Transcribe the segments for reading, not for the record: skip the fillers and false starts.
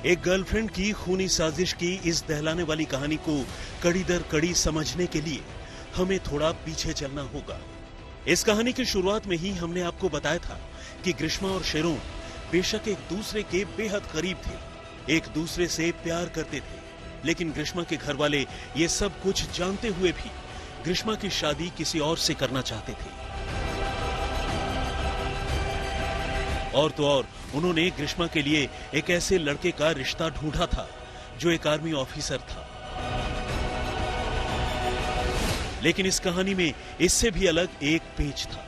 एक गर्लफ्रेंड की खूनी साजिश की इस दहलाने वाली कहानी को कड़ी दर कड़ी समझने के लिए हमें थोड़ा पीछे चलना होगा। इस कहानी की शुरुआत में ही हमने आपको बताया था कि ग्रीष्मा और शेरोन बेशक एक दूसरे के बेहद करीब थे, एक दूसरे से प्यार करते थे, लेकिन ग्रीष्मा के घर वाले ये सब कुछ जानते हुए भी ग्रीष्मा की शादी किसी और से करना चाहते थे। और तो और उन्होंने ग्रीष्मा के लिए एक ऐसे लड़के का रिश्ता ढूंढा था जो एक आर्मी ऑफिसर था। लेकिन इस कहानी में इससे भी अलग एक पेच था,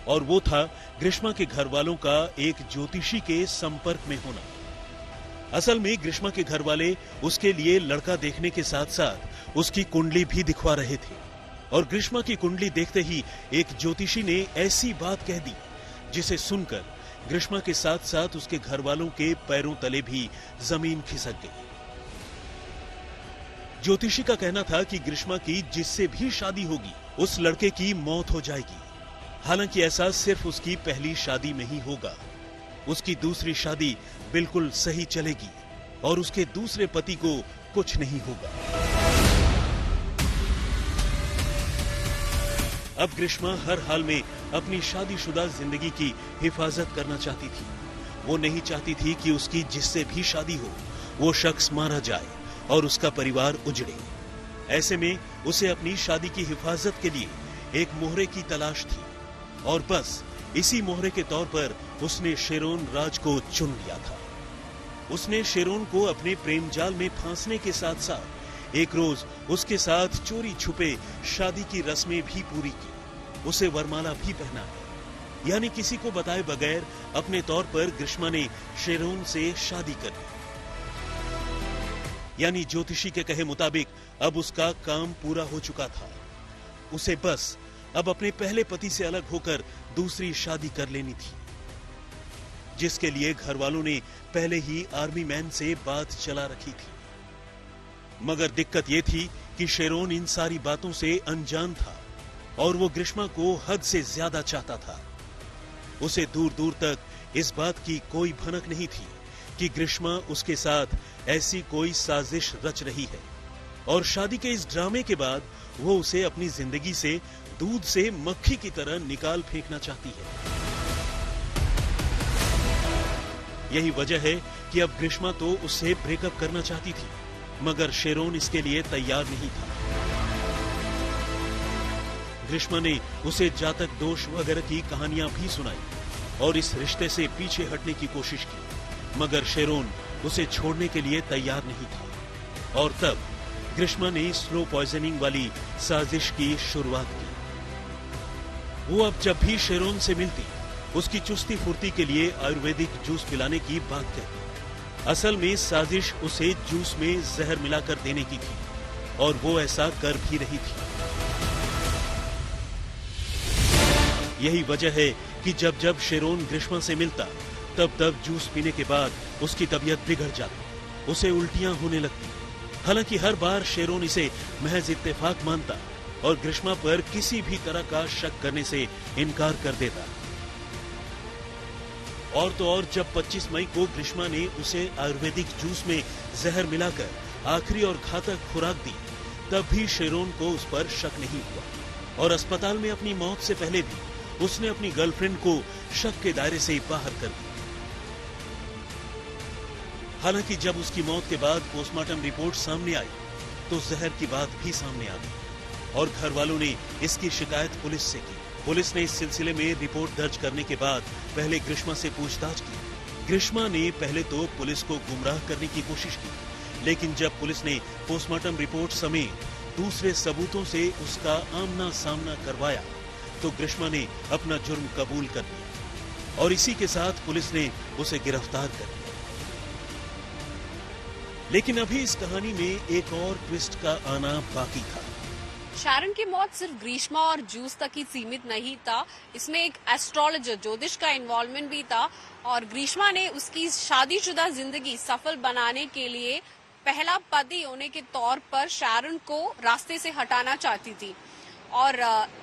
और वो था ग्रीष्मा के घर वालों का एक ज्योतिषी के संपर्क में होना। असल में ग्रीष्मा के घर वाले उसके लिए लड़का देखने के साथ साथ उसकी कुंडली भी दिखवा रहे थे, और ग्रीष्मा की कुंडली देखते ही एक ज्योतिषी ने ऐसी बात कह दी जिसे सुनकर ग्रीष्मा के साथ साथ उसके घर वालों के पैरों तले भी जमीन खिसक गई। ज्योतिषी का कहना था कि ग्रीष्मा की जिससे भी शादी होगी उस लड़के की मौत हो जाएगी। हालांकि ऐसा सिर्फ उसकी पहली शादी में ही होगा। उसकी दूसरी शादी बिल्कुल सही चलेगी और उसके दूसरे पति को कुछ नहीं होगा। अब ग्रीष्मा हर हाल में अपनी शादीशुदा जिंदगी की हिफाजत करना चाहती थी। वो नहीं चाहती थी कि उसकी जिससे भी शादी हो वो शख्स मारा जाए और उसका परिवार उजड़े। ऐसे में उसे अपनी शादी की हिफाजत के लिए एक मोहरे की तलाश थी, और बस इसी मोहरे के तौर पर उसने शेरोन राज को चुन लिया था। उसने शेरोन को अपने प्रेम जाल में फांसने के साथ साथ एक रोज उसके साथ चोरी छुपे शादी की रस्में भी पूरी की, उसे वरमाला भी पहना, यानी किसी को बताए बगैर अपने तौर पर ग्रीष्मा ने शेरोन से शादी कर ली। यानी ज्योतिषी के कहे मुताबिक अब उसका काम पूरा हो चुका था। उसे बस अब अपने पहले पति से अलग होकर दूसरी शादी कर लेनी थी, जिसके लिए घर वालों ने पहले ही आर्मी मैन से बात चला रखी थी। मगर दिक्कत यह थी कि शेरोन इन सारी बातों से अनजान था, और वो ग्रीष्मा को हद से ज्यादा चाहता था। उसे दूर दूर तक इस बात की कोई भनक नहीं थी कि ग्रीष्मा उसके साथ ऐसी कोई साजिश रच रही है, और शादी के इस ड्रामे के बाद वो उसे अपनी जिंदगी से दूध से मक्खी की तरह निकाल फेंकना चाहती है। यही वजह है कि अब ग्रीष्मा तो उससे ब्रेकअप करना चाहती थी, मगर शेरोन इसके लिए तैयार नहीं था। ग्रीष्मा ने उसे जातक दोष वगैरह की कहानियां भी सुनाई और इस रिश्ते से पीछे हटने की कोशिश की, मगर शेरोन उसे छोड़ने के लिए तैयार नहीं था। और तब ग्रीष्मा ने स्लो पॉइजनिंग वाली साजिश की शुरुआत की। वो अब जब भी शेरोन से मिलती उसकी चुस्ती फुर्ती के लिए आयुर्वेदिक जूस पिलाने की बात कहती। असल में साजिश उसे जूस में जहर मिलाकर देने की थी, और वो ऐसा कर भी रही थी। यही वजह है कि जब जब शेरोन ग्रीष्मा से मिलता तब तब जूस पीने के बाद उसकी तबीयत बिगड़ जाती, उसे उल्टियां होने लगती। हालांकि हर बार शेरोन इसे महज इत्तेफाक मानता और ग्रीष्मा पर किसी भी तरह का शक करने से इनकार कर देता। और तो और जब 25 मई को ग्रीष्मा ने उसे आयुर्वेदिक जूस में जहर मिलाकर आखिरी और घातक खुराक दी, तब भी शेरोन को उस पर शक नहीं हुआ, और अस्पताल में अपनी मौत से पहले भी उसने अपनी गर्लफ्रेंड को शक के दायरे से बाहर कर दिया। हालांकि जब उसकी मौत के बाद पोस्टमार्टम रिपोर्ट सामने आई तो जहर की बात भी सामने आ गई, और घर वालों ने इसकी शिकायत पुलिस से की। पुलिस ने इस सिलसिले में रिपोर्ट दर्ज करने के बाद पहले ग्रीष्मा से पूछताछ की। ग्रीष्मा ने पहले तो पुलिस को गुमराह करने की कोशिश की, लेकिन जब पुलिस ने पोस्टमार्टम रिपोर्ट समेत दूसरे सबूतों से उसका आमना सामना करवाया तो ग्रीष्मा ने अपना जुर्म कबूल कर लिया, और इसी के साथ पुलिस ने उसे गिरफ्तार कर लिया। लेकिन अभी इस कहानी में एक और ट्विस्ट का आना बाकी था। शैरन की मौत सिर्फ ग्रीष्मा और जूस तक ही सीमित नहीं था, इसमें एक एस्ट्रोलॉजर ज्योतिष का इन्वॉल्वमेंट भी था, और ग्रीष्मा ने उसकी शादीशुदा जिंदगी सफल बनाने के लिए पहला पति होने के तौर पर शैरन को रास्ते से हटाना चाहती थी, और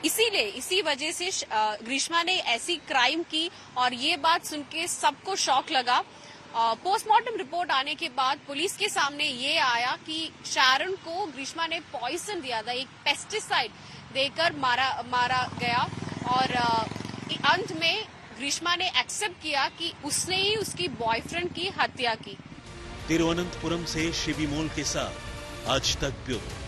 इसी वजह से ग्रीष्मा ने ऐसी क्राइम की, और ये बात सुन के सबको शॉक लगा। पोस्टमार्टम रिपोर्ट आने के बाद पुलिस के सामने ये आया कि शारन को ग्रीष्मा ने पॉइजन दिया था, एक पेस्टिसाइड देकर मारा गया और अंत में ग्रीष्मा ने एक्सेप्ट किया कि उसने ही उसकी बॉयफ्रेंड की हत्या की। तिरुवनंतपुरम से शिवी मोल के साथ आज तक ब्यूरो।